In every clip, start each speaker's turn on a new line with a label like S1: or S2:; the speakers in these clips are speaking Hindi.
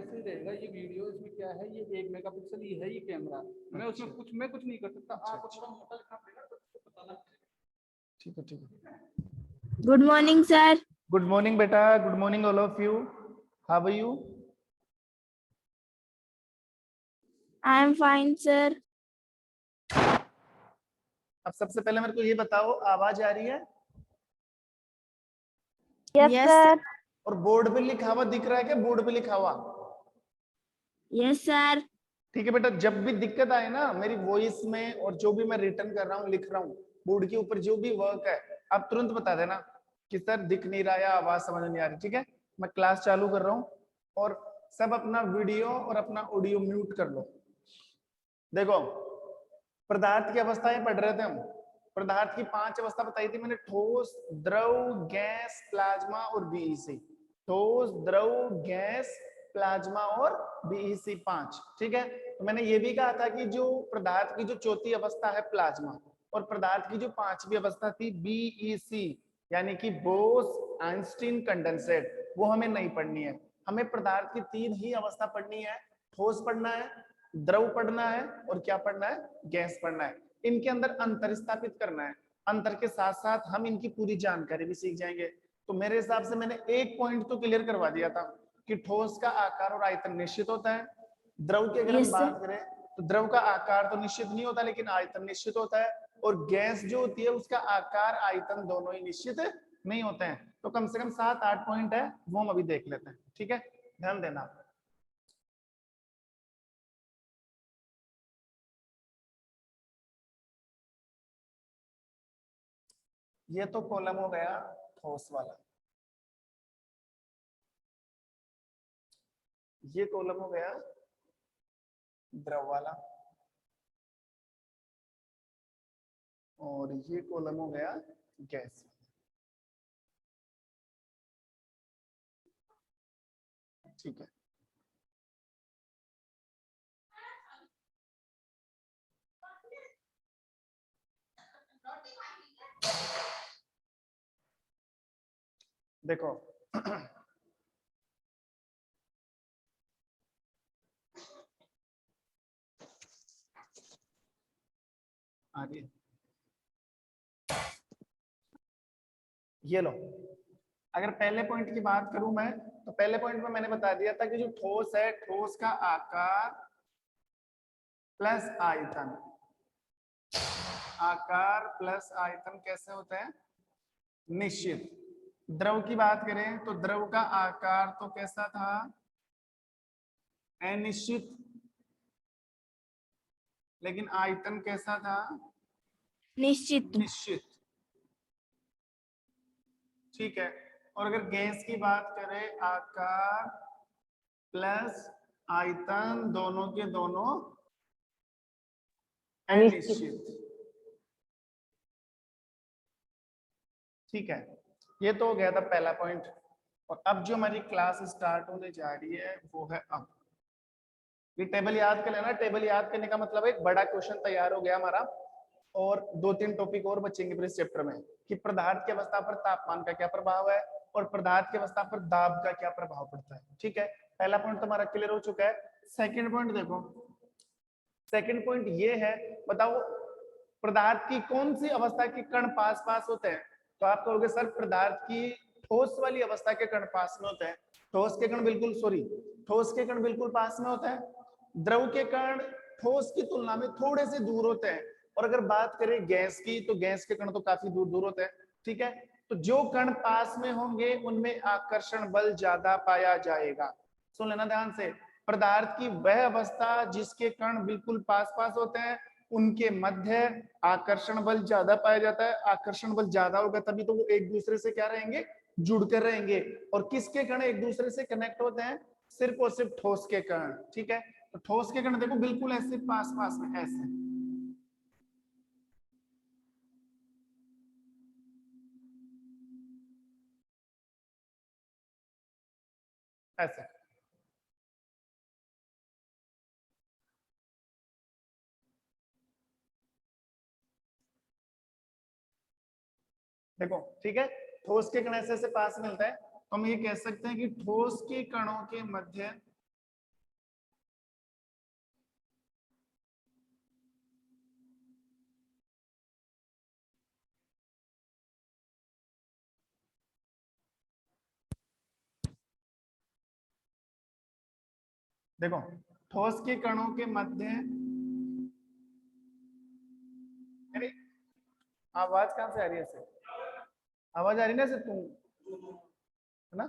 S1: ऐसे ही रहेगा ये वीडियो। इसमें क्या है, ये 1 मेगापिक्सल ही है ये कैमरा। मैं उसमें कुछ नहीं कर सकता। आपको थोड़ा मोटा लिखना पड़ेगा तो बताना।
S2: ठीक है ठीक है।
S3: Good morning, sir.
S2: Good morning बेटा, good morning all of you. How are you?
S3: I am fine, sir.
S2: अब सबसे पहले मेरे को ये बताओ, आवाज आ रही है?
S3: Yes, sir.
S2: और बोर्ड पे लिखा हुआ दिख रहा है क्या? बोर्ड पे लिखा हुआ?
S3: Yes, sir.
S2: ठीक है बेटा, जब भी दिक्कत आए ना मेरी वॉइस में और जो भी मैं रिटर्न कर रहा हूँ, लिख रहा हूँ, बोर्ड के ऊपर जो भी वर्क है, आप तुरंत बता देना कि सर दिख नहीं रहा या आवाज समझ नहीं आ रही। ठीक है, मैं क्लास चालू कर रहा हूँ और सब अपना वीडियो और अपना ऑडियो म्यूट कर लो। देखो, पदार्थ की अवस्थाएं पढ़ रहे थे हम। पदार्थ की 5 अवस्था बताई थी मैंने, ठोस, द्रव, गैस, प्लाज्मा और बीईसी। ठोस, द्रव, गैस, प्लाज्मा और बीईसी 5। ठीक है, तो मैंने ये भी कहा था कि जो पदार्थ की जो चौथी अवस्था है प्लाज्मा, और पदार्थ की जो 5वीं अवस्था थी बीईसी, यानी कि बोस आइंस्टीन कंडेंसेट, वो हमें नहीं पढ़नी है। हमें पदार्थ की 3 ही अवस्था पढ़नी है। ठोस पढ़ना है, द्रव पढ़ना है और क्या पढ़ना है? गैस पढ़ना है। इनके अंदर अंतर स्थापित करना है। अंतर के साथ साथ हम इनकी पूरी जानकारी भी सीख जाएंगे। तो मेरे हिसाब से मैंने एक पॉइंट तो क्लियर करवा दिया था कि ठोस का आकार और आयतन निश्चित होता है। द्रव की अगर हम
S3: Yes,
S2: बात
S3: sir.
S2: करें तो द्रव का आकार तो निश्चित नहीं होता, लेकिन आयतन निश्चित होता है। और गैस जो होती है उसका आकार आयतन दोनों ही निश्चित नहीं होते हैं। तो कम से कम 7-8 पॉइंट है, वो हम अभी देख लेते हैं। ठीक है, ध्यान देना। ये तो कॉलम हो गया ठोस वाला, ये कॉलम हो गया द्रव वाला, और ये कॉलम हो गया गैस। ठीक है, देखो आगे ये लो। अगर पहले पॉइंट की बात करूं मैं, तो पहले पॉइंट में मैंने बता दिया था कि जो ठोस है, ठोस का आकार प्लस आयतन, आकार प्लस आयतन कैसे होते हैं? निश्चित। द्रव की बात करें तो द्रव का आकार तो कैसा था? अनिश्चित। लेकिन आयतन कैसा था?
S3: निश्चित.
S2: निश्चित। ठीक है, और अगर गैस की बात करें, आकार प्लस आयतन दोनों के दोनों अनिश्चित। ठीक है, ये तो हो गया था पहला पॉइंट। और अब जो हमारी क्लास स्टार्ट होने जा रही है वो है अब ये टेबल याद कर लेना। टेबल याद करने का मतलब एक बड़ा क्वेश्चन तैयार हो गया हमारा, और 2-3 टॉपिक और बचेंगे फिर इस चैप्टर में कि पदार्थ की अवस्था पर तापमान का क्या प्रभाव है और पदार्थ की अवस्था पर दाब का क्या प्रभाव पड़ता है। ठीक है, पहला पॉइंट तुम्हारा क्लियर हो चुका है। सेकंड पॉइंट देखो, सेकंड पॉइंट ये है, बताओ पदार्थ की कौन सी अवस्था के कण पास पास होते हैं? तो आप कहोगे सर पदार्थ की ठोस वाली अवस्था के कण पास में होते हैं। ठोस के कण बिल्कुल, सॉरी, ठोस के कण बिल्कुल पास में होते हैं। द्रव के कण ठोस की तुलना में थोड़े से दूर होते हैं। और अगर बात करें गैस की, तो गैस के कण तो काफी दूर दूर होते हैं। ठीक है, तो जो कण पास में होंगे उनमें आकर्षण बल ज्यादा पाया जाएगा। सुन लेना ध्यान से, पदार्थ की वह अवस्था जिसके कण बिल्कुल पास पास होते हैं उनके मध्य आकर्षण बल ज्यादा पाया जाता है। आकर्षण बल ज्यादा होगा तभी तो वो एक दूसरे से क्या रहेंगे? जुड़कर रहेंगे। और किसके कण एक दूसरे से कनेक्ट होते हैं? सिर्फ और सिर्फ ठोस के कण। ठीक है, तो ठोस के कण देखो बिल्कुल ऐसे पास पास में, ऐसे ऐसे। देखो ठीक है, ठोस के कण ऐसे ऐसे पास मिलता है, तो हम ये कह सकते हैं कि ठोस के कणों के मध्य देखो ठोस के कणों के मध्य, अरे आवाज कहां से आ रही है? ऐसे आवाज आ रही ना, से तुम है ना,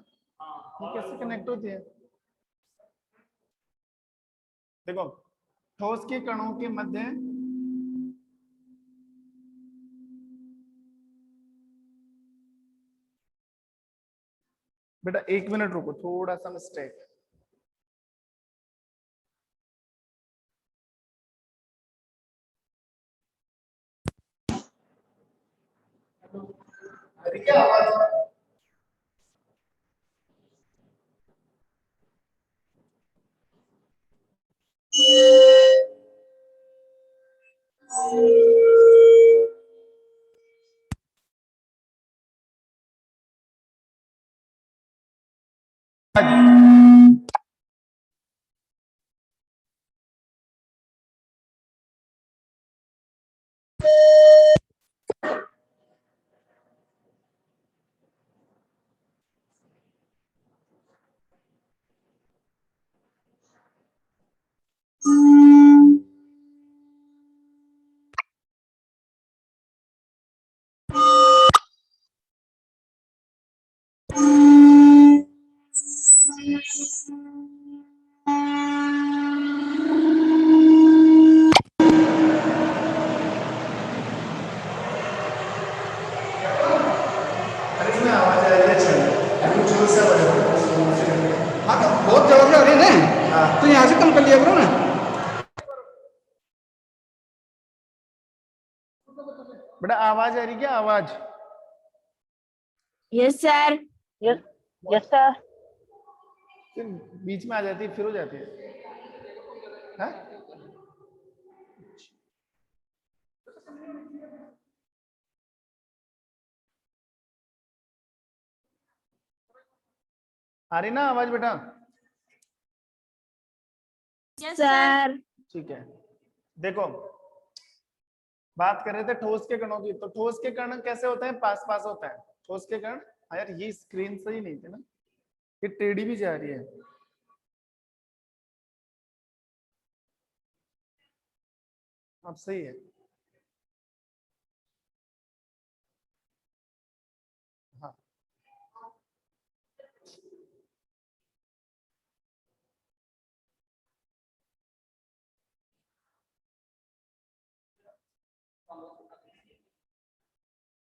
S2: ये कैसे कनेक्ट होती है? देखो ठोस के कणों के मध्य बेटा 1 मिनट रुको, थोड़ा सा मिस्टेक। अरे क्या आवाज? अरे इसमें आवाज आ रही है, अच्छा कुछ जोर से बोलो।
S1: हाँ तो बहुत जोर से हो रही है ना,
S2: हाँ
S1: तो यहाँ से कम कर लिया करो ना।
S2: बेटा आवाज आ रही क्या? आवाज
S3: Yes, sir.
S4: Yes sir.
S2: फिर बीच में आ जाती है, फिर हो जाती है। हाँ? आ रही ना आवाज बेटा?
S3: Yes, sir.
S2: ठीक है, देखो बात कर रहे थे ठोस के कणों की, तो ठोस के कण कैसे होते हैं? पास पास होता है ठोस के कण। यार ये स्क्रीन सही नहीं थी ना, ये टेढ़ी भी जा रही है। अब सही है। हाँ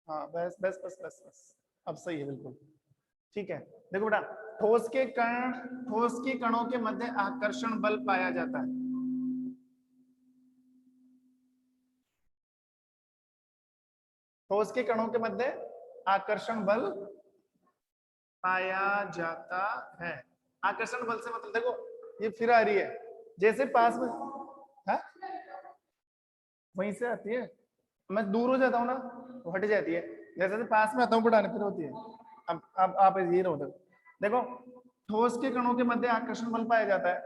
S2: हाँ बस बस बस बस बस, अब सही है बिल्कुल। ठीक है, देखो बेटा ठोस के कण, ठोस के कणों के मध्य आकर्षण बल पाया जाता है। ठोस के कणों के मध्य आकर्षण बल पाया जाता है। आकर्षण बल से मतलब देखो ये फिर आ रही है, जैसे पास में, हाँ वहीं से आती है, मैं दूर हो जाता हूँ ना तो हट जाती है, जैसे जैसे पास में आता हूँ बढ़ाने फिर होती है। अब आप ये रहो, देखो ठोस के कणों के मध्य आकर्षण बल पाया जाता है।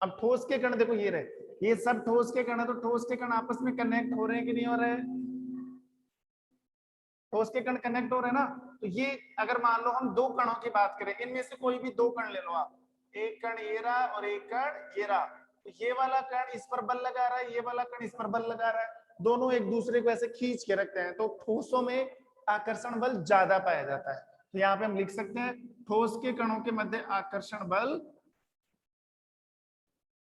S2: अब ठोस के कण देखो ये रहे, ये सब ठोस के कण है, तो ठोस के कण आपस में कनेक्ट हो रहे हैं कि नहीं हो रहे? ठोस के कण कनेक्ट हो रहे हैं ना, तो ये अगर मान लो हम दो कणों की बात करें, इनमें से कोई भी दो कण ले लो आप, एक कण ये रहा और एक कण ये रहा, तो ये वाला कण इस पर बल लगा रहा है, ये वाला कण इस पर बल लगा रहा है, दोनों एक दूसरे को ऐसे खींच के रखते हैं, तो ठोसों में आकर्षण बल ज्यादा पाया जाता है। तो यहाँ पे हम लिख सकते हैं ठोस के कणों के मध्य आकर्षण बल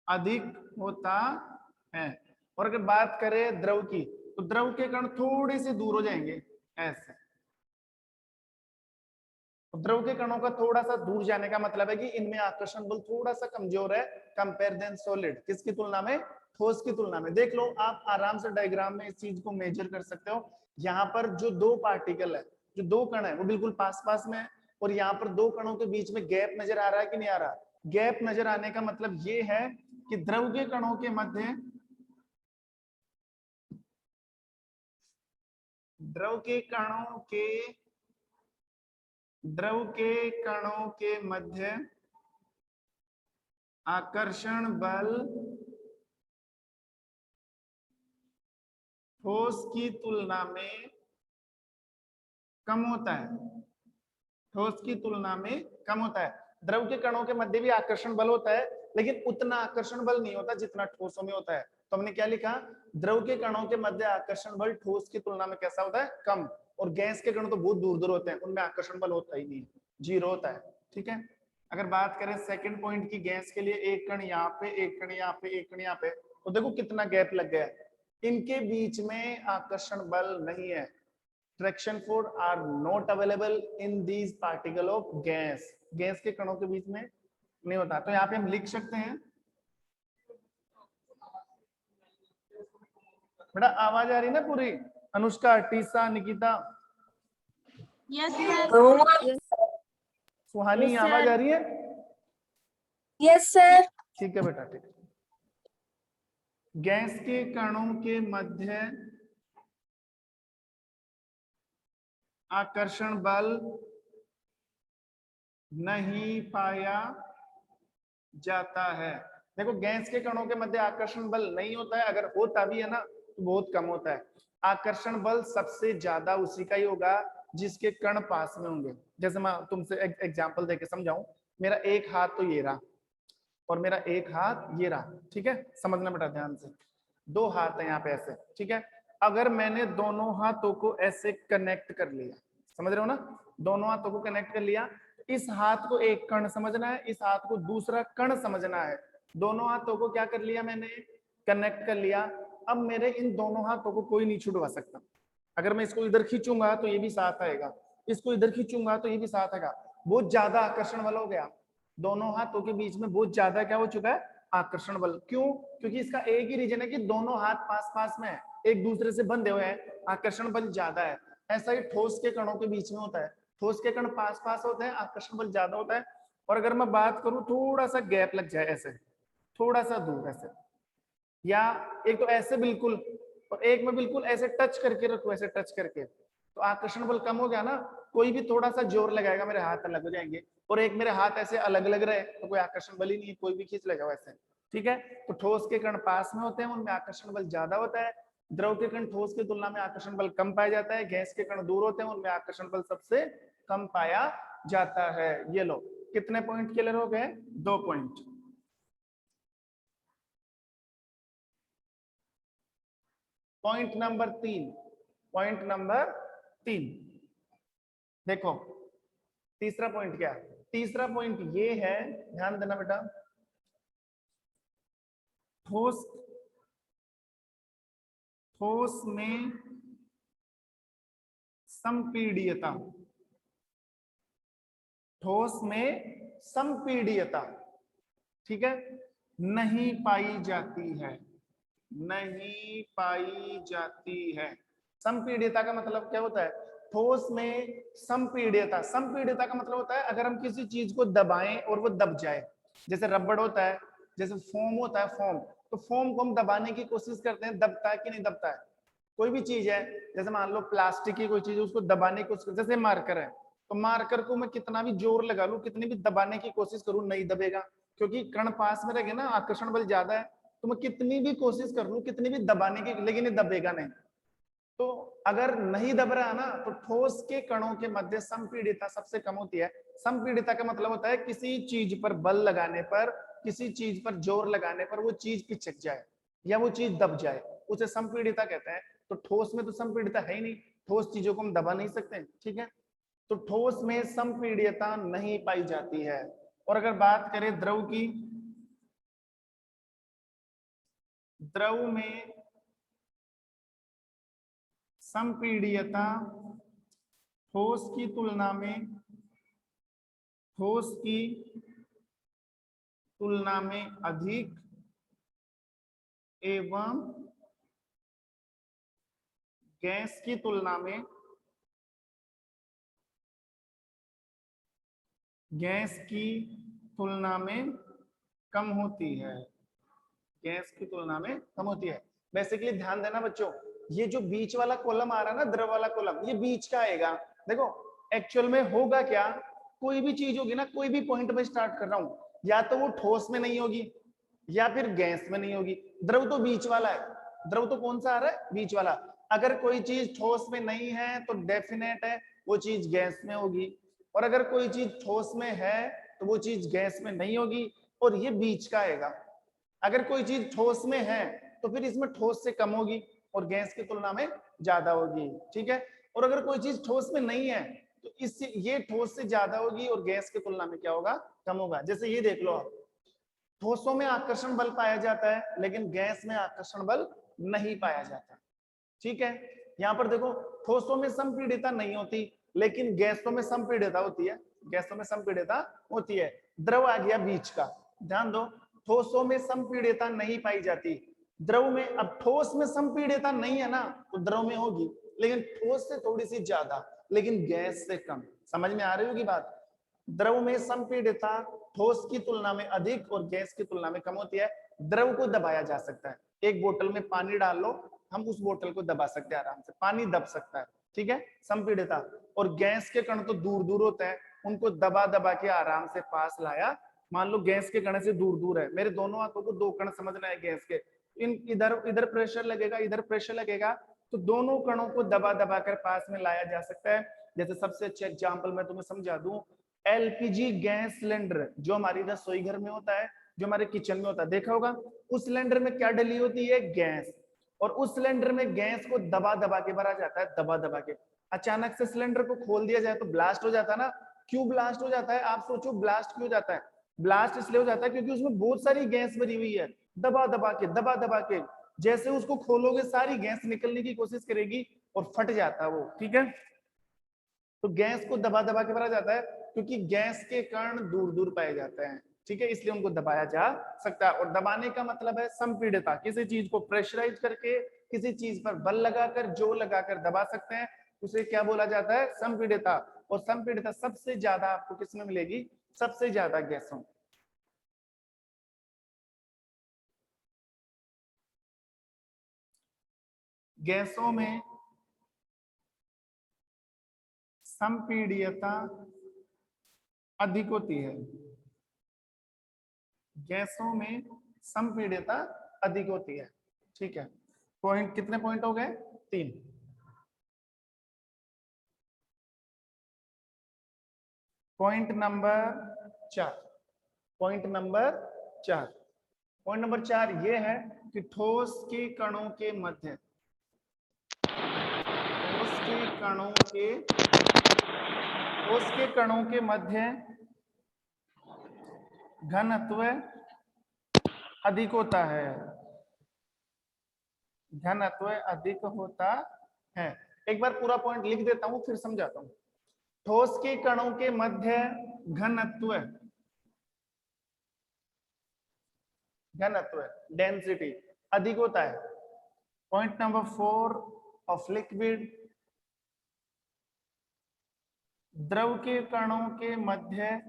S2: अधिक होता है। और अगर बात करें द्रव की, तो द्रव के कण थोड़े से दूर हो जाएंगे ऐसे। द्रव के कणों का थोड़ा सा दूर जाने का मतलब है कि इनमें आकर्षण बल थोड़ा सा कमजोर है कंपेयर देन सॉलिड। किसकी तुलना में? ठोस की तुलना में। देख लो आप आराम से डायग्राम में इस चीज को मेजर कर सकते हो। यहाँ पर जो दो पार्टिकल है, जो दो कण है वो बिल्कुल पास पास में है, और यहाँ पर दो कणों के बीच में गैप नजर आ रहा है कि नहीं आ रहा? गैप नजर आने का मतलब ये है कि द्रव के कणों के मध्य, द्रव के कणों के, द्रव के कणों के मध्य आकर्षण बल ठोस की तुलना में कम होता है, ठोस की तुलना में कम होता है। द्रव के कणों के मध्य भी आकर्षण बल होता है, लेकिन उतना आकर्षण बल नहीं होता जितना ठोसों में होता है। तो हमने क्या लिखा, द्रव के कणों के मध्य आकर्षण बल ठोस की तुलना में कैसा होता है, कम। और गैस के कण तो बहुत दूर दूर होते हैं, उनमें आकर्षण बल होता ही नहीं, जीरो होता है। ठीक है, अगर बात करें सेकंड पॉइंट की, गैस के लिए एक कण यहाँ पे, एक कण यहाँ पे, एक कण यहाँ पे, तो देखो कितना गैप लग गया है, इनके बीच में आकर्षण बल नहीं है। Traction force are not available in these particle of gas, gas के कणों के बीच में नहीं होता। तो यहाँ पे हम लिख सकते हैं, बेटा आवाज आ रही है ना पूरी, Anushka, Tisa, Nikita,
S3: yes sir.
S2: Suhani,
S3: Yes,
S2: आवाज
S3: sir.
S2: आ रही है?
S3: Yes sir.
S2: ठीक है बेटा, ठीक। गैस के कणों के मध्य आकर्षण बल नहीं पाया जाता है। देखो गैस के कणों के मध्य आकर्षण बल नहीं होता है, अगर होता भी है ना तो बहुत कम होता है। आकर्षण बल सबसे ज्यादा उसी का ही होगा जिसके कण पास में होंगे। जैसे मैं तुमसे एग्जांपल देके समझाऊं, मेरा एक हाथ तो ये रहा और मेरा एक हाथ ये रहा, ठीक है, समझना बेटा ध्यान से। दो हाथ है यहाँ पे ऐसे, ठीक है, अगर मैंने दोनों हाथों को ऐसे कनेक्ट कर लिया, समझ रहे हो ना, दोनों हाथों को कनेक्ट कर लिया, इस हाथ को एक कण समझना है, इस हाथ को दूसरा कण समझना है। दोनों हाथों को क्या कर लिया मैंने, कनेक्ट कर लिया। अब मेरे इन दोनों हाथों को कोई नहीं छुड़वा सकता। अगर मैं इसको इधर खींचूंगा तो ये भी साथ आएगा, इसको इधर खींचूंगा तो ये भी साथ आएगा। बहुत ज्यादा आकर्षण बल हो गया, दोनों हाथों के बीच में बहुत ज्यादा क्या हो चुका है, आकर्षण बल। क्यों? क्योंकि इसका एक ही रीजन है कि दोनों हाथ पास पास में है, एक दूसरे से बंधे हुए हैं, आकर्षण बल ज्यादा है। ऐसा ही ठोस के कणों के बीच में होता है, ठोस के कण पास पास होते हैं, आकर्षण बल ज्यादा होता है। और अगर मैं बात करूं, थोड़ा सा गैप लग जाए ऐसे, थोड़ा सा दूर ऐसे, या एक तो ऐसे बिल्कुल, और एक में बिल्कुल ऐसे टच करके रखो, ऐसे टच करके, तो आकर्षण बल कम हो गया ना। कोई भी थोड़ा सा जोर लगाएगा मेरे हाथ अलग हो जाएंगे, और एक मेरे हाथ ऐसे अलग अलग रहे तो कोई आकर्षण बल ही नहीं है, कोई भी खींच लेगा वैसे। ठीक है, तो ठोस के कण पास में होते हैं, उनमें आकर्षण बल ज्यादा होता है। द्रव के कण ठोस की तुलना में आकर्षण बल कम पाया जाता है। गैस के कण दूर होते हैं, उनमें आकर्षण बल सबसे कम पाया जाता है। ये लो, कितने पॉइंट क्लियर हो गए? 2 point. Point number 3, point number 3 देखो, तीसरा पॉइंट क्या है? तीसरा पॉइंट ये है, ध्यान देना बेटा, ठोस में संपीड्यता, ठोस में संपीड्यता, ठीक है, नहीं पाई जाती है, नहीं पाई जाती है। संपीड्यता का मतलब क्या होता है? ठोस में संपीड्यता, संपीड्यता का मतलब होता है अगर हम किसी चीज को दबाएं और वो दब जाए, जैसे रबड़ होता है, जैसे फोम होता है, फोम, तो फोम को हम दबाने की कोशिश करते हैं, दबता है कि नहीं दबता है? कोई भी चीज है, जैसे मान लो प्लास्टिक की कोई चीज, उसको दबाने की कोशिश, जैसे मार्कर है, तो मार्कर को मैं कितना भी जोर लगा लूं, कितनी भी दबाने की कोशिश करूं, नहीं दबेगा, क्योंकि कण पास में रहेगा ना, आकर्षण बल ज्यादा है। तो मैं कितनी भी कोशिश कर लूं, कितनी भी दबाने की, लेकिन ये दबेगा नहीं। तो अगर नहीं दब रहा ना, तो ठोस के कणों के मध्य संपीडिता सबसे कम होती है। संपीडिता का मतलब होता है किसी चीज पर बल लगाने पर, किसी चीज पर जोर लगाने पर वो चीज पिचक जाए या वो चीज दब जाए, उसे संपीडिता कहते हैं। तो ठोस में तो संपीडिता है ही नहीं, ठोस चीजों को हम दबा नहीं सकते, ठीक है। तो ठोस में संपीड्यता नहीं पाई जाती है। और अगर बात करें द्रव की, द्रव में संपीड्यता ठोस की तुलना में, ठोस की तुलना में अधिक एवं गैस की तुलना में, गैस की तुलना में कम होती है, गैस की तुलना में कम होती है। बेसिकली ध्यान देना बच्चों, ये जो बीच वाला कॉलम आ रहा है ना, द्रव वाला कॉलम, ये बीच का आएगा। देखो एक्चुअल में होगा क्या, कोई भी चीज होगी ना, कोई भी पॉइंट में स्टार्ट कर रहा हूं, या तो वो ठोस में नहीं होगी या फिर गैस में नहीं होगी। द्रव तो बीच वाला है, द्रव तो कौन सा आ रहा है? बीच वाला। अगर कोई चीज ठोस में नहीं है तो डेफिनेट है वो चीज गैस में होगी, और अगर कोई चीज ठोस में है तो वो चीज गैस में नहीं होगी। और ये बीच का आएगा। अगर कोई चीज ठोस में है तो फिर इसमें ठोस से कम होगी और गैस की तुलना में ज्यादा होगी, ठीक है। और अगर कोई चीज ठोस में नहीं है तो इससे ये ठोस से ज्यादा होगी और गैस की तुलना में क्या होगा, कम होगा। जैसे ये देख लो आप, ठोसों में आकर्षण बल पाया जाता है लेकिन गैस में आकर्षण बल नहीं पाया जाता, ठीक है। यहाँ पर देखो, ठोसों में संपीड़ितता नहीं होती लेकिन गैसों में संपीड़ितता होती है, गैसों में संपीड़ितता होती है। द्रव आ गया बीच का, ध्यान दो, ठोसों में संपीड़ितता नहीं पाई जाती, द्रव में। अब ठोस में संपीड़ितता नहीं है ना तो द्रव में होगी, लेकिन ठोस से थोड़ी सी ज्यादा लेकिन गैस से कम। समझ में आ रही होगी बात। द्रव में संपीड़ितता ठोस की तुलना में अधिक और गैस की तुलना में कम होती है। द्रव को दबाया जा सकता है, एक बोतल में पानी डाल लो, हम उस बोतल को दबा सकते हैं आराम से, पानी दब सकता है, ठीक है, संपीड़ितता। और गैस के कण तो दूर दूर होते हैं, उनको दबा दबा के आराम से पास लाया। मान लो गैस के कण से दूर दूर है, मेरे दोनों हाथों को दो कण समझना है गैस के, इन इधर इधर प्रेशर लगेगा, इधर प्रेशर लगेगा, तो दोनों कणों को दबा दबा कर पास में लाया जा सकता है। जैसे सबसे अच्छा एग्जाम्पल मैं तुम्हें समझा दूं, एलपीजी गैस सिलेंडर जो हमारी रसोई घर में होता है, जो हमारे किचन में होता है, देखा होगा, उस सिलेंडर में क्या डली होती है, गैस। और उस सिलेंडर में गैस को दबा दबा के भरा जाता है, दबा दबा के। अचानक से सिलेंडर को खोल दिया जाए तो ब्लास्ट हो जाता है ना। क्यों ब्लास्ट हो जाता है, आप सोचो, ब्लास्ट क्यों जाता है? ब्लास्ट इसलिए हो जाता है क्योंकि उसमें बहुत सारी गैस भरी हुई है, दबा दबा के, दबा दबा के। जैसे उसको खोलोगे सारी गैस निकलने की कोशिश करेगी और फट जाता है वो, ठीक है। तो गैस को दबा दबा के भरा जाता है क्योंकि गैस के कण दूर दूर पाए जाते हैं, ठीक है, इसलिए उनको दबाया जा सकता है। और दबाने का मतलब है संपीड़ितता, किसी चीज को प्रेशराइज करके, किसी चीज पर बल लगाकर, जोर लगाकर दबा सकते हैं, उसे क्या बोला जाता है, संपीड़ितता। और संपीड़ितता सबसे ज्यादा आपको किसमें मिलेगी, सबसे ज्यादा गैसों। गैसों में संपीड़ितता अधिक होती है, गैसों में संपीड़ितता अधिक होती है, ठीक है। पॉइंट कितने पॉइंट हो गए, 3। Point number 4, point number 4, point number 4 ये है कि ठोस के कणों के मध्य, ठोस के कणों के मध्य घनत्व अधिक होता है, घनत्व अधिक होता है। एक बार पूरा पॉइंट लिख देता हूं फिर समझाता हूं। ठोस के कणों के मध्य घनत्व, घनत्व डेंसिटी अधिक होता है। पॉइंट नंबर 4 ऑफ लिक्विड, द्रव के कणों के मध्य,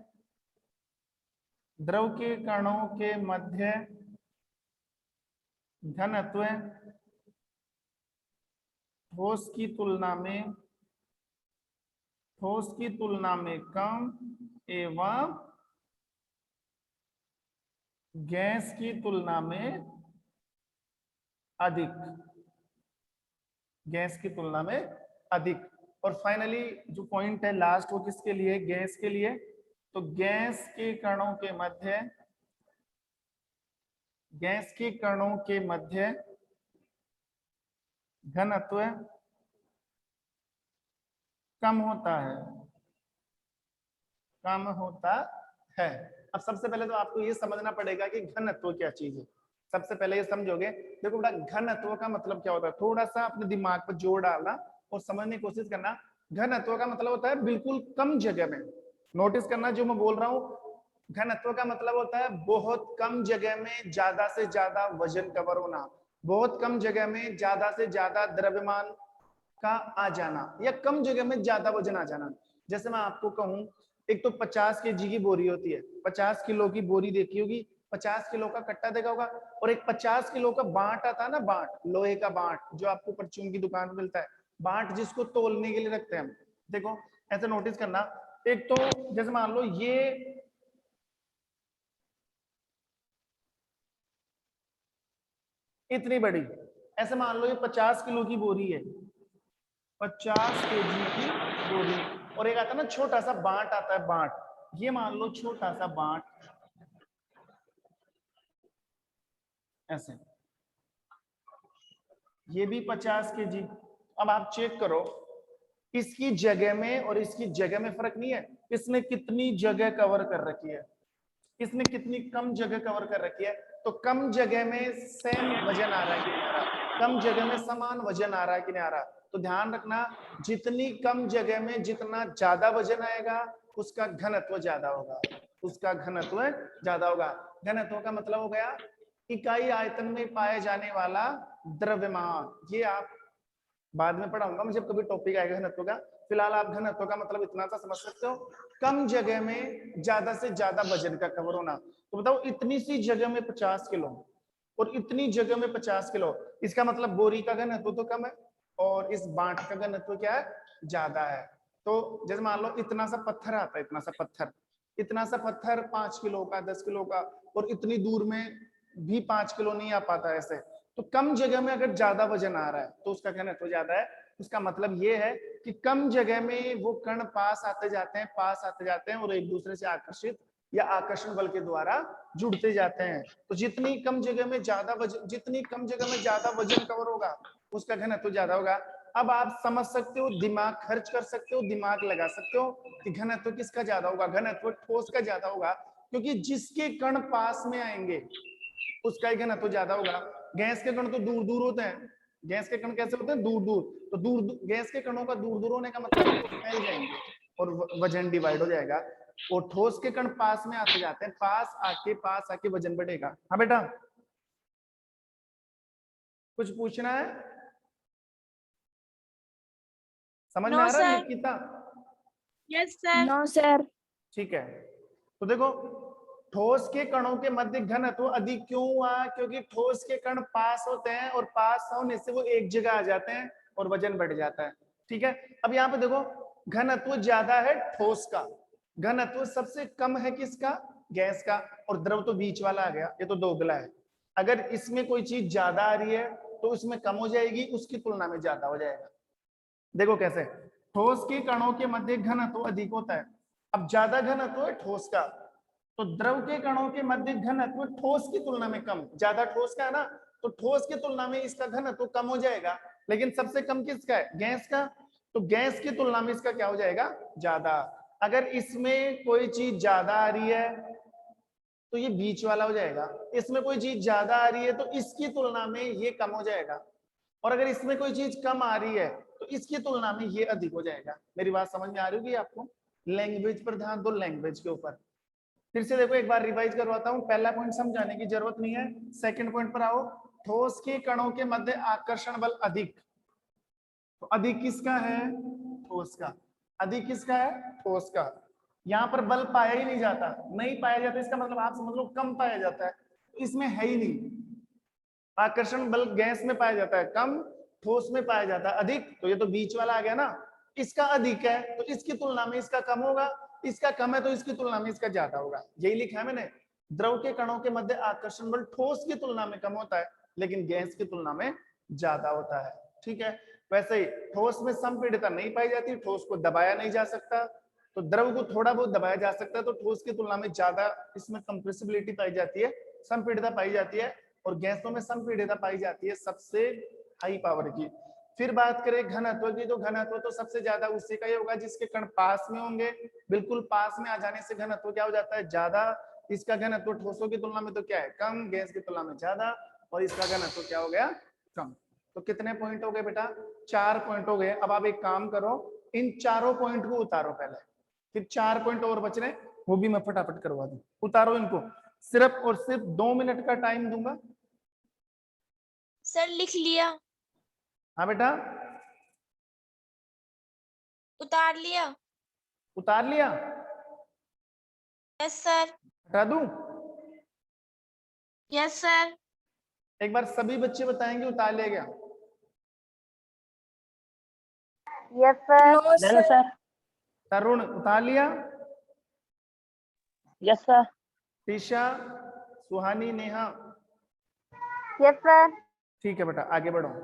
S2: द्रव के कणों के मध्य घनत्व ठोस की तुलना में, ठोस की तुलना में कम एवं गैस की तुलना में अधिक, गैस की तुलना में अधिक। और फाइनली जो पॉइंट है लास्ट, वो किसके लिए, गैस के लिए। तो गैस के कणों के मध्य, गैस के कणों के मध्य घनत्व कम होता है, कम होता है। अब सबसे पहले तो आपको ये समझना पड़ेगा कि घनत्व क्या चीज है। सबसे पहले ये समझोगे, देखो बेटा घनत्व का मतलब क्या होता है, थोड़ा सा अपने दिमाग पर जोर डालना और समझने की कोशिश करना। घनत्व का मतलब होता है बिल्कुल कम जगह में, नोटिस करना जो मैं बोल रहा हूँ। घनत्व का मतलब होता है बहुत कम जगह में ज्यादा से ज्यादा वजन कवर होना, बहुत कम जगह में ज्यादा से ज्यादा द्रव्यमान का आ जाना, या कम जगह में ज्यादा वजन आ जाना। जैसे मैं आपको कहूं, एक तो 50 केजी की बोरी होती है, 50 किलो की बोरी देखी होगी, 50 किलो का कट्टा देखा होगा, और एक 50 किलो का बांट आता है ना, बांट, लोहे का बांट जो आपको परचून की दुकान में मिलता है, बांट जिसको तोलने के लिए रखते हैं हम। देखो ऐसे नोटिस करना, एक तो जैसे मान लो ये इतनी बड़ी, ऐसे मान लो ये 50 किलो की बोरी है, 50 केजी की बोरी। और एक आता है ना छोटा सा बांट आता है, बांट, ये मान लो छोटा सा बांट, ऐसे, ये भी 50 kg। अब आप चेक करो, इसकी जगह में और इसकी जगह में फर्क नहीं है। इसने कितनी जगह कवर कर रखी है, इसने कितनी कम जगह कवर कर रखी है। तो कम जगह में सेम वजन आ रहा है कि नहीं आ रहा, कम जगह में समान वजन आ रहा है कि नहीं आ रहा। तो ध्यान रखना, जितनी कम जगह में जितना ज्यादा वजन आएगा उसका घनत्व ज्यादा होगा, उसका घनत्व ज्यादा होगा। घनत्व का मतलब हो गया इकाई आयतन में पाए जाने वाला द्रव्यमान। ये आप बाद में पढ़ाऊंगा, मुझे कभी टॉपिक आएगा घनत्व का। फिलहाल आप घनत्व का मतलब इतना सा समझ सकते हो, कम जगह में ज्यादा से ज्यादा वजन का कवर होना। तो बताओ, इतनी सी जगह में 50 किलो और इतनी जगह में 50 किलो, इसका मतलब बोरी का घनत्व तो कम है और इस बांट का घनत्व क्या है, ज्यादा है। तो जैसे मान लो इतना सा पत्थर आता है, इतना सा पत्थर 5 किलो का, 10 किलो का, और इतनी दूर में भी 5 किलो नहीं आ पाता ऐसे। तो कम जगह में अगर ज्यादा वजन आ रहा है तो उसका घनत्व ज्यादा है। इसका मतलब ये है कि कम जगह में वो कण पास आते जाते हैं और एक दूसरे से आकर्षित या आकर्षण बल के द्वारा जुड़ते जाते हैं। तो जितनी कम जगह में ज्यादा वजन कवर होगा उसका घनत्व ज्यादा होगा। अब आप समझ सकते हो, दिमाग खर्च कर सकते हो, दिमाग लगा सकते हो कि घनत्व किसका ज्यादा होगा। घनत्व ठोस का ज्यादा होगा, क्योंकि जिसके कण पास में आएंगे उसका ही घनत्व ज्यादा होगा। गैस के कण तो दूर दूर होते हैं, गैस के कण कैसे होते हैं, दूर दूर। तो गैस के कणों का दूर दूर होने का मतलब वो फैल जाएंगे और वजन डिवाइड हो जाएगा। और ठोस के कण पास में आते जाते हैं, पास आके वजन बढ़ेगा। हाँ बेटा, कुछ पूछना है? समझ में
S3: नो
S2: आ रहा है
S3: sir.
S2: Nikita?
S3: Yes sir. No sir.
S2: ठीक है, तो देखो, ठोस के कणों के मध्य घनत्व अधिक क्यों हुआ? क्योंकि ठोस के कण पास होते हैं और पास होने से वो एक जगह आ जाते हैं और वजन बढ़ जाता है। ठीक है, अब यहाँ पे देखो, घनत्व ज्यादा है ठोस का, घनत्व सबसे कम है किसका, गैस का, और द्रव तो बीच वाला आ गया, ये तो दोगला है। अगर इसमें कोई चीज ज्यादा आ रही है तो उसमें कम हो जाएगी, उसकी तुलना में ज्यादा हो जाएगा। देखो कैसे, ठोस के कणों के मध्य घनत्व अधिक होता है। अब ज्यादा घनत्व है ठोस का, तो द्रव के कणों के मध्य घनत्व ठोस की तुलना में कम, ज्यादा ठोस का है ना, तो ठोस की तुलना में इसका घनत्व कम हो जाएगा। लेकिन सबसे कम किसका है, गैस का, तो गैस की तुलना में इसका क्या हो जाएगा, ज्यादा। अगर इसमें कोई चीज ज्यादा आ रही है तो ये बीच वाला हो जाएगा, इसमें कोई चीज ज्यादा आ रही है तो इसकी तुलना में ये कम हो जाएगा, और अगर इसमें कोई चीज कम आ रही है तो इसकी तुलना में ये अधिक हो जाएगा। मेरी बात समझ में आ रही होगी आपको? लैंग्वेज पर ध्यान दो, लैंग्वेज के ऊपर। फिर से देखो, एक बार रिवाइज करवाता हूँ, पहला पॉइंट समझाने की जरूरत नहीं है, सेकंड पॉइंट पर आओ। ठोस के कणों के मध्य आकर्षण बल अधिक, तो अधिक किसका है, ठोस का। अधिक किसका है, ठोस का। यहाँ पर बल पाया ही नहीं जाता, नहीं पाया जाता, इसका मतलब आप समझ लो कम पाया जाता है, तो इसमें है ही नहीं। आकर्षण बल गैस में पाया जाता है कम, ठोस में पाया जाता है अधिक, तो ये तो बीच वाला आ गया ना। इसका अधिक है तो इसकी तुलना में इसका कम होगा, इसका कम है तो इसकी तुलना में इसका ज्यादा होगा। यही लिखा है मैंने, द्रव के कणों के मध्य आकर्षण बल ठोस की तुलना में कम होता है लेकिन गैस की तुलना में ज्यादा होता है। ठीक है, वैसे ही ठोस में संपीड़ितता नहीं पाई जाती, ठोस को दबाया नहीं जा सकता, तो द्रव को थोड़ा बहुत दबाया जा सकता है, तो ठोस की तुलना में ज्यादा इसमें कंप्रेसिबिलिटी पाई जाती है, संपीड़ितता पाई जाती है, और गैसों में संपीड़ितता पाई जाती है सबसे हाई पावर की। फिर बात करें घनत्व की, तो घनत्व तो सबसे ज्यादा उसी का ही होगा जिसके कण पास में होंगे, बिल्कुल पास में आ जाने से घनत्व क्या हो जाता है, ज्यादा। इसका घनत्व ठोसों की तुलना में तो क्या है, कम, गैस की तुलना में ज्यादा, और इसका घनत्व क्या हो गया, कम। तो कितने पॉइंट हो गए बेटा, 4 पॉइंट हो गए। अब आप एक काम करो, इन चारों पॉइंट को उतारो पहले, फिर 4 पॉइंट और बच रहे, वो भी मैं फटाफट करवा दूं। उतारो इनको, सिर्फ और सिर्फ 2 मिनट का टाइम दूंगा।
S3: सर लिख लिया।
S2: हाँ बेटा,
S3: उतार लिया।
S2: उतार लिया,
S3: यस सर।
S2: हटा दूं?
S3: Yes sir.
S2: एक बार सभी बच्चे बताएंगे उतार लिया क्या?
S4: Yes sir.
S3: No
S4: done
S3: sir.
S4: Sir.
S2: Tarun उतार लिया,
S4: yes sir.
S2: Tisha, Suhani, Neha,
S4: yes sir.
S2: ठीक है बेटा, आगे बढ़ो।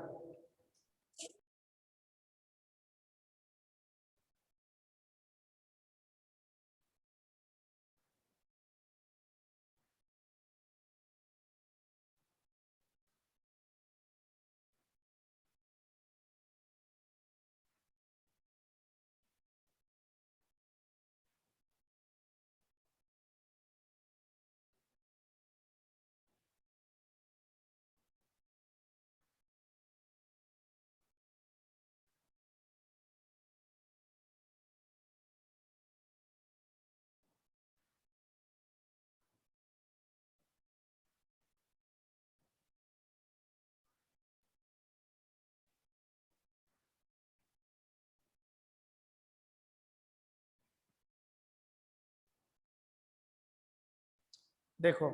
S2: देखो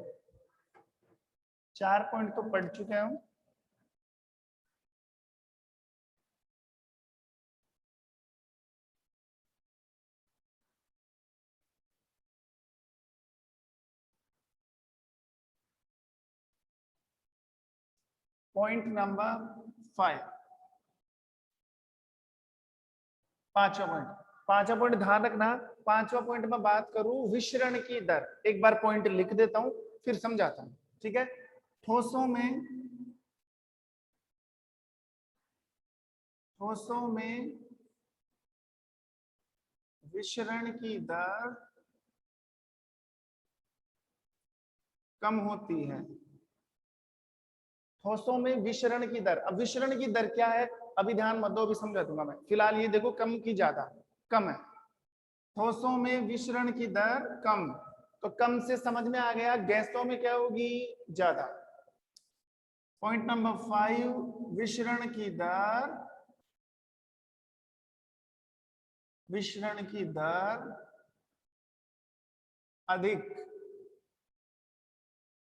S2: 4 पॉइंट तो पढ़ चुके हूं। पॉइंट नंबर 5, पांचवा पॉइंट ध्यान रखना। पांचवा पॉइंट में बात करूं विचरण की दर, एक बार पॉइंट लिख देता हूं फिर समझाता हूं, ठीक है। ठोसों में विचरण की दर कम होती है। ठोसों में विचरण की दर, अब विचरण की दर क्या है अभी ध्यान मत दो, अभी समझा दूंगा मैं। फिलहाल ये देखो कम की ज्यादा, कम है। ठोसों में विचरण की दर कम, तो कम से समझ में आ गया गैसों में क्या होगी, ज्यादा। पॉइंट नंबर 5, विचरण की दर अधिक,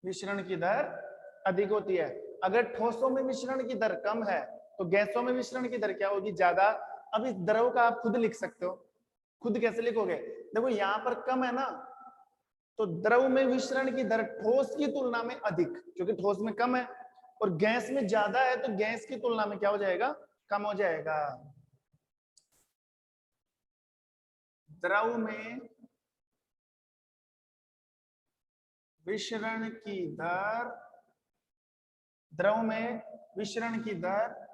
S2: विचरण की दर अधिक होती है। अगर ठोसों में मिश्रण की दर कम है तो गैसों में मिश्रण की दर क्या होगी, ज्यादा। अब इस द्रव का आप खुद लिख सकते हो, खुद कैसे लिखोगे, देखो यहां पर कम है ना, तो द्रव में मिश्रण की दर ठोस की तुलना में अधिक, क्योंकि ठोस में कम है, और गैस में ज्यादा है तो गैस की तुलना में क्या हो जाएगा, कम हो जाएगा। द्रव में विचरण की दर, द्रव में विचरण की दर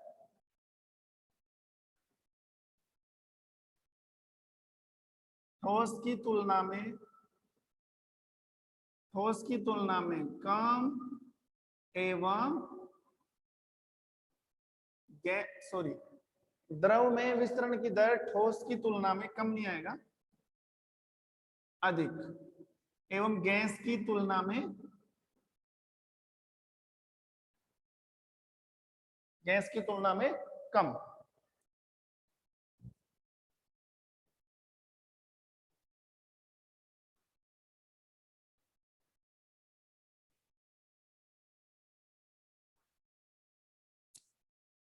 S2: ठोस की तुलना में कम एवं द्रव में विचरण की दर ठोस की तुलना में कम नहीं आएगा, अधिक, एवं गैस की तुलना में कम।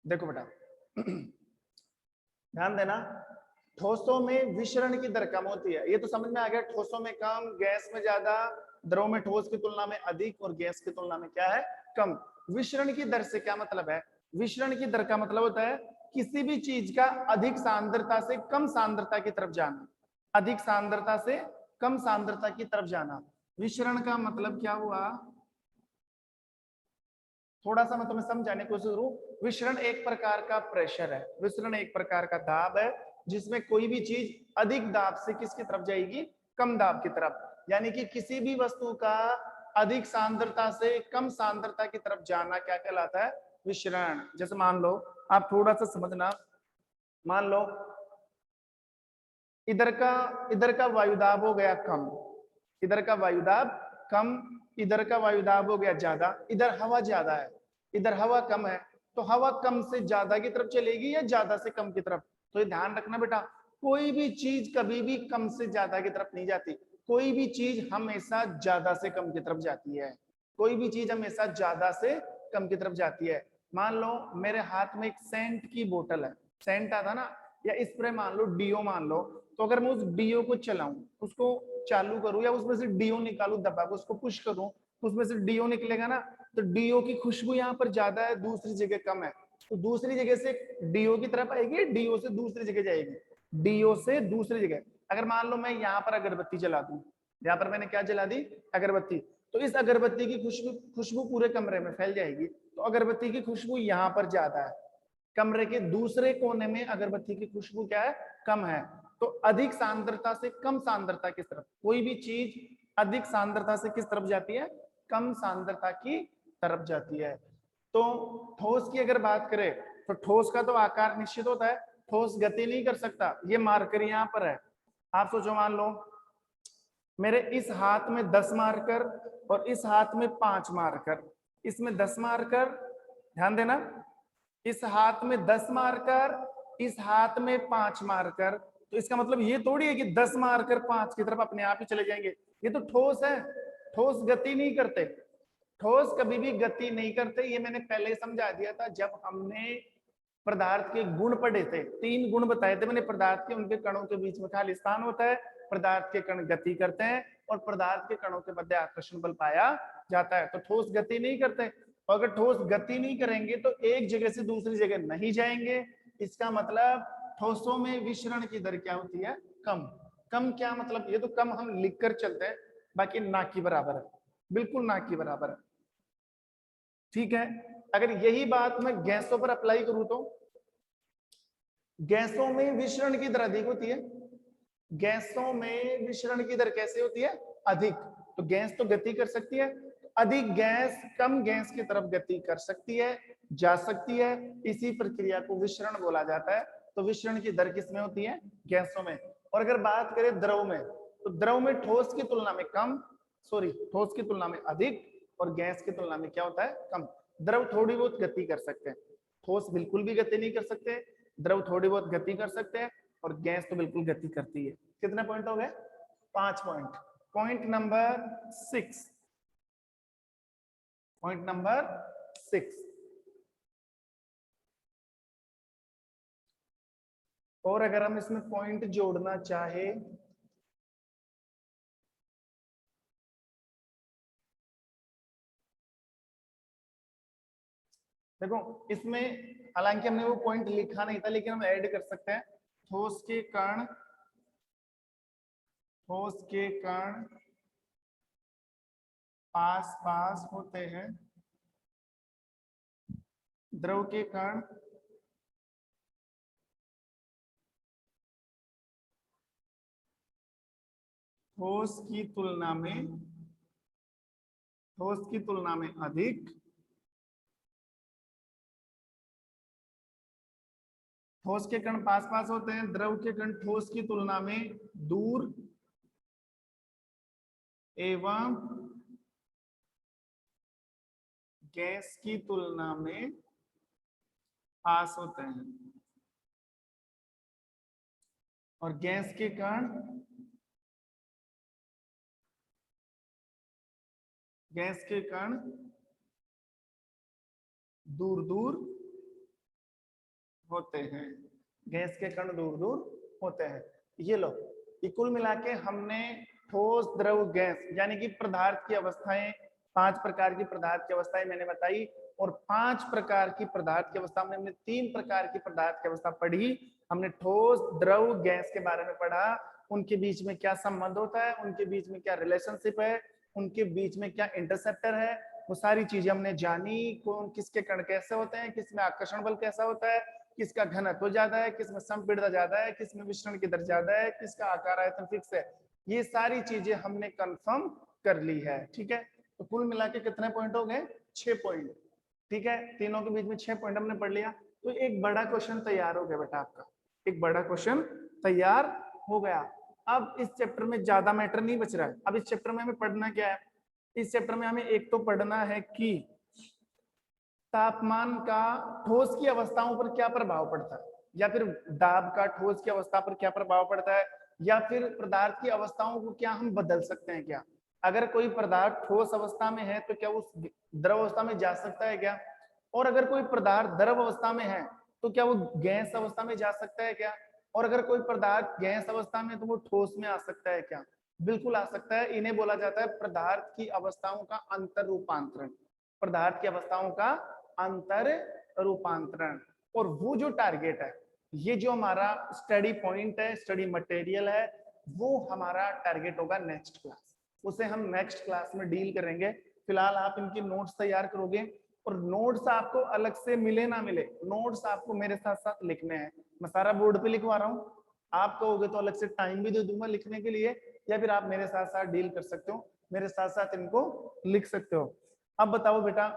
S2: देखो बेटा ध्यान देना, ठोसों में विचरण की दर कम होती है, ये तो समझ में आ गया, ठोसों में कम, गैस में ज्यादा, द्रव में ठोस की तुलना में अधिक और गैस की तुलना में क्या है, कम। विचरण की दर से क्या मतलब है, विचरण की दर का मतलब होता है किसी भी चीज का अधिक सांद्रता से कम सांद्रता की तरफ जाना, अधिक सांद्रता से कम सांद्रता की तरफ जाना। विचरण का मतलब क्या हुआ, थोड़ा सा मैं तुम्हें समझाने की कोशिश करूं। विचरण एक प्रकार का प्रेशर है, विचरण एक प्रकार का दाब है, जिसमें कोई भी चीज अधिक दाब से किसकी तरफ जाएगी, कम दाब की तरफ। यानी कि किसी भी वस्तु का अधिक सांद्रता से कम सांद्रता की तरफ जाना क्या कहलाता है, विचरण। जैसे मान लो, आप थोड़ा सा समझना, मान लो इधर का वायुदाब हो गया कम, इधर का वायुदाब कम, इधर का वायुदाब हो गया ज्यादा, इधर हवा ज्यादा है, इधर हवा कम है, तो हवा कम से ज्यादा की तरफ चलेगी या ज्यादा से कम की तरफ। तो ये ध्यान रखना बेटा, कोई भी चीज कभी भी कम से ज्यादा की तरफ नहीं जाती, कोई भी चीज हमेशा ज्यादा से कम की तरफ जाती है, कोई भी चीज हमेशा ज्यादा से कम की तरफ जाती है। मान लो मेरे हाथ में एक सेंट की बोतल है, सेंट आता ना, या स्प्रे मान लो, डीओ मान लो, तो अगर मैं उस डीओ को चलाऊं, उसको चालू करूं, या उसमें से डीओ निकालूं दबा के, उसको पुश करूं, उसमें से डीओ निकलेगा ना, तो डीओ की खुशबू यहाँ पर ज्यादा है, दूसरी जगह कम है, तो दूसरी जगह से डीओ की तरफ आएगी, डीओ से दूसरी जगह जाएगी, डीओ से दूसरी जगह। अगर मान लो मैं यहाँ पर अगरबत्ती जला दूं, यहाँ पर मैंने क्या जला दी, अगरबत्ती, तो इस अगरबत्ती की खुशबू पूरे कमरे में फैल जाएगी, तो अगरबत्ती की खुशबू यहाँ पर ज्यादा है, कमरे के दूसरे कोने में अगरबत्ती की खुशबू क्या है, कम है। तो अधिक सांद्रता से कम सांद्रता की तरफ, कोई भी चीज अधिक सांद्रता से किस तरफ जाती है, कम सांद्रता की तरफ जाती है। तो ठोस की अगर बात करें तो ठोस का तो आकार निश्चित होता है, ठोस गति नहीं कर सकता, ये मार्कर यहाँ पर है। आप सोचो, मान लो मेरे इस हाथ में 10 मार्कर और इस हाथ में 5 मार्कर, इसमें 10 मार्कर, ध्यान देना, इस हाथ में 10 मार्कर, इस हाथ में 5 मार्कर, तो इसका मतलब ये थोड़ी है कि 10 मार्कर 5 की तरफ अपने आप ही चले जाएंगे, ये तो ठोस है, ठोस गति नहीं करते, ठोस कभी भी गति नहीं करते, ये मैंने पहले ही समझा दिया था जब हमने पदार्थ के गुण पढ़े थे। 3 गुण बताए थे मैंने पदार्थ के, उनके कणों के बीच में खाली स्थान होता है, पदार्थ के कण गति करते हैं और पदार्थ के कणों के मध्य आकर्षण बल पाया जाता है। तो ठोस गति नहीं करते, और अगर ठोस गति नहीं करेंगे तो एक जगह से दूसरी जगह नहीं जाएंगे। इसका मतलब ठोसों में विचरण की दर क्या होती है? कम। कम क्या मतलब? ये तो कम हम लिख कर चलते हैं, बाकी ना की बराबर है, बिल्कुल ना की बराबर है। ठीक है, अगर यही बात मैं गैसों पर अप्लाई करूं तो गैसों में विचरण की दर अधिक होती है। गैसों में विचरण की दर कैसे होती है? अधिक। तो गैस तो गति कर सकती है, अधिक गैस कम गैस की तरफ गति कर सकती है, जा सकती है, इसी प्रक्रिया को विचरण बोला जाता है। तो विचरण की दर किसमें होती है? गैसों में। और अगर बात करें द्रव में, तो द्रव में ठोस की तुलना में कम, ठोस की तुलना में अधिक, और गैस की तुलना में क्या होता है? कम। द्रव थोड़ी बहुत गति कर सकते हैं, ठोस बिल्कुल भी गति नहीं कर सकते, द्रव थोड़ी बहुत गति कर सकते हैं, और गैस तो बिल्कुल गति करती है। कितने पॉइंट हो गए? 5 point. Point number 6, point number 6। और अगर हम इसमें पॉइंट जोड़ना चाहे देखो, इसमें हालांकि हमने वो पॉइंट लिखा नहीं था, लेकिन हम ऐड कर सकते हैं। ठोस के कण पास पास होते हैं, द्रव के कण ठोस की तुलना में अधिक, ठोस के कण पास पास होते हैं, द्रव के कण ठोस की तुलना में दूर एवं गैस की तुलना में पास होते हैं, और गैस के कण दूर दूर होते हैं, गैस के कण दूर दूर होते हैं। ये लो, कुल मिला के हमने ठोस द्रव गैस यानी कि पदार्थ की अवस्थाएं, 5 प्रकार की पदार्थ की अवस्थाएं मैंने बताई, और 5 प्रकार की पदार्थ की अवस्था में हमने 3 प्रकार की पदार्थ की अवस्था पढ़ी। हमने ठोस द्रव गैस के बारे में पढ़ा, उनके बीच में क्या संबंध होता है, उनके बीच में क्या रिलेशनशिप है, उनके बीच में क्या इंटरसेप्टर है, वो सारी चीजें हमने जानी। कौन किसके कण कैसे होते हैं, किसमें आकर्षण बल कैसा होता है, किसका घनत्व ज्यादा है, किसमें संपीड़ितता ज्यादा है, किसमें विचरण की दर ज्यादा है, किसका आकार आयतन फिक्स है, ये सारी चीजें हमने कंफर्म कर ली है। ठीक है, तो कुल मिला के कितने पॉइंट हो गए? 6 पॉइंट। ठीक है, तीनों के बीच में 6 पॉइंट हमने पढ़ लिया। तो एक बड़ा क्वेश्चन तैयार हो गया बेटा आपका, एक बड़ा क्वेश्चन तैयार हो गया। अब इस चैप्टर में ज्यादा मैटर नहीं बच रहा है। अब इस चैप्टर में हमें पढ़ना क्या है? इस चैप्टर में हमें एक तो पढ़ना है कि तापमान का ठोस की अवस्थाओं पर क्या प्रभाव पड़ता है, या फिर दाब का ठोस की अवस्था पर क्या प्रभाव पड़ता है, या फिर पदार्थ की अवस्थाओं को क्या हम बदल सकते हैं क्या? अगर कोई पदार्थ ठोस अवस्था में है तो क्या वो द्रव अवस्था में जा सकता है क्या? और अगर कोई पदार्थ द्रव अवस्था में है तो क्या वो गैस अवस्था में जा सकता है क्या? और अगर कोई पदार्थ गैस अवस्था में तो वो ठोस में आ सकता है क्या? बिल्कुल आ सकता है। इन्हें बोला जाता है पदार्थ की अवस्थाओं का अंतर रूपांतरण, पदार्थ की अवस्थाओं का अंतर रूपांतरण। और वो जो टारगेट है, ये जो हमारा स्टडी पॉइंट है, स्टडी मटेरियल है, वो हमारा टारगेट होगा नेक्स्ट क्लास। उसे हम नेक्स्ट क्लास में डील करेंगे। फिलहाल आप इनकी नोट्स तैयार करोगे, और नोट्स आपको अलग से मिले ना मिले, नोट्स आपको मेरे साथ साथ लिखने हैं। मैं सारा बोर्ड पे लिखवा रहा हूँ, आप कहोगे तो अलग से टाइम भी दे दूंगा लिखने के लिए, या फिर आप मेरे साथ साथ डील कर सकते हो, मेरे साथ साथ इनको लिख सकते हो। अब बताओ बेटा,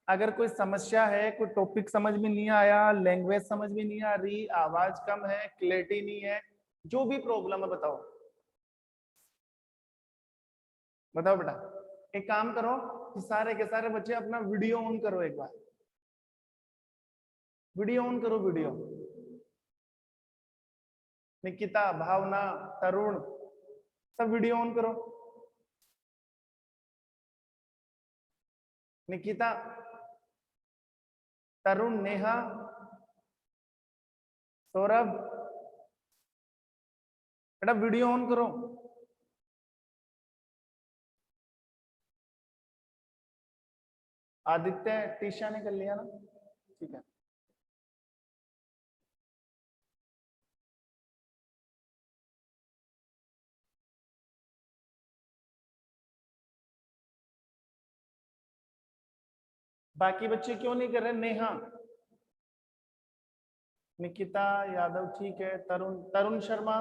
S2: अगर कोई समस्या है, कोई टॉपिक समझ में नहीं आया, लैंग्वेज समझ में नहीं आ रही, आवाज कम है, क्लैरिटी नहीं है, जो भी प्रॉब्लम है बताओ, बताओ बेटा। एक काम करो कि सारे के सारे बच्चे अपना वीडियो ऑन करो, एक बार वीडियो ऑन करो, वीडियो। निकिता, भावना, तरुण, सब वीडियो ऑन करो। निकिता, तरुण, नेहा, सौरभ, बेटा वीडियो ऑन करो। आदित्य, टीशा ने कर लिया ना? ठीक है। बाकी बच्चे क्यों नहीं कर रहे? नेहा, निकिता यादव ठीक है, तरुण शर्मा,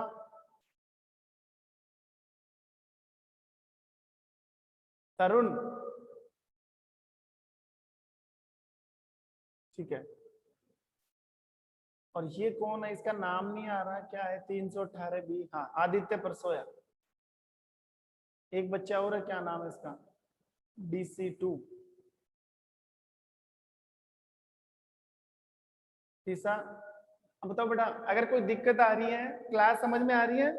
S2: तरुण ठीक है। और ये कौन है? इसका नाम नहीं आ रहा, क्या है? 318B। हाँ, आदित्य परसोया। एक बच्चा और है, क्या नाम है इसका? DC2। तीसरा, अब बताओ बेटा, अगर कोई दिक्कत आ रही है, क्लास समझ में आ रही है,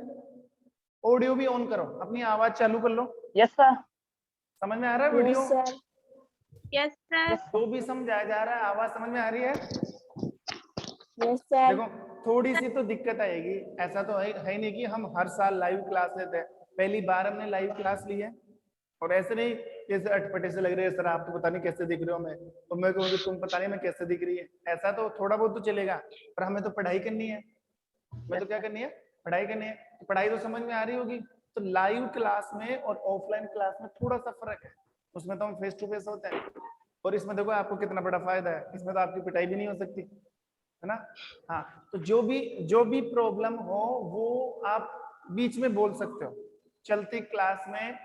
S2: ऑडियो भी ऑन करो, अपनी आवाज चालू कर लो।
S4: Yes sir.
S2: समझ में आ रहा है वीडियो?
S3: Yes sir.
S2: जो भी समझाया जा रहा है, आवाज समझ में आ रही है?
S3: Yes sir.
S2: देखो, थोड़ी सी तो दिक्कत आएगी, ऐसा तो है ही नहीं कि हम हर साल लाइव क्लास लेते हैं। पहली बार हमने लाइव क्लास ली है, और ऐसे नहीं जैसे अटपटे से लग रहे हैं, सर आप तो पता नहीं कैसे दिख रहे हो, मैं तो मैं कहूँगी तुम पता नहीं मैं कैसे दिख रही है। ऐसा तो थोड़ा बहुत तो चलेगा, पर हमें तो पढ़ाई करनी है। मैं तो क्या करनी है? पढ़ाई करनी है। तो पढ़ाई तो समझ में आ रही होगी। तो लाइव क्लास में और ऑफलाइन क्लास में थोड़ा सा फर्क है। उसमें तो हम फेस टू फेस होते हैं, और इसमें देखो आपको कितना बड़ा फायदा है, इसमें तो आपकी पिटाई भी नहीं हो सकती, है ना? हाँ, तो जो भी प्रॉब्लम हो वो आप बीच में बोल सकते हो। चलती क्लास में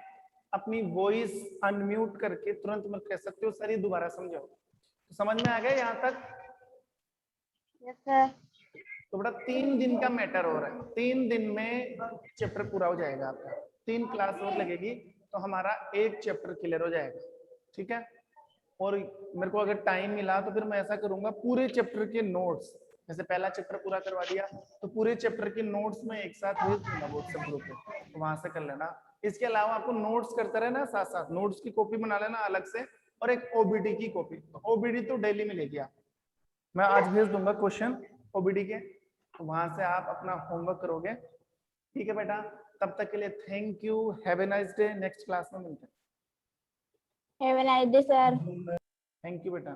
S2: अपनी वॉइस अनम्यूट करके तुरंत मत कह सकते हो सर ये दोबारा समझो। तो समझ में आ गया यहाँ तक?
S4: Yes sir.
S2: तो बड़ा 3 दिन का मैटर हो रहा है, 3 दिन में चैप्टर पूरा हो जाएगा आपका। 3 क्लास और लगेगी तो हमारा एक चैप्टर क्लियर हो जाएगा, ठीक है? और मेरे को अगर टाइम मिला तो फिर मैं ऐसा करूंगा, पूरे चैप्टर के नोट्स, जैसे पहला चैप्टर पूरा करवा दिया तो पूरे चैप्टर के नोट्स में एक साथ भेज दूंगा व्हाट्सएप ग्रुप पे, तो वहां से कर लेना। इसके अलावा आपको नोट्स करते रहना, साथ साथ नोट्स की कॉपी बना लेना अलग से, और एक ओबीडी की कॉपी। ओबीडी तो डेली मिलेगी, आप मैं आज भेज दूंगा क्वेश्चन ओबीडी के, तो वहां से आप अपना होमवर्क करोगे, ठीक है बेटा? तब तक के लिए thank you, have a nice day, next class में मिलते हैं।
S3: Have a nice day sir.
S2: Thank you बेटा।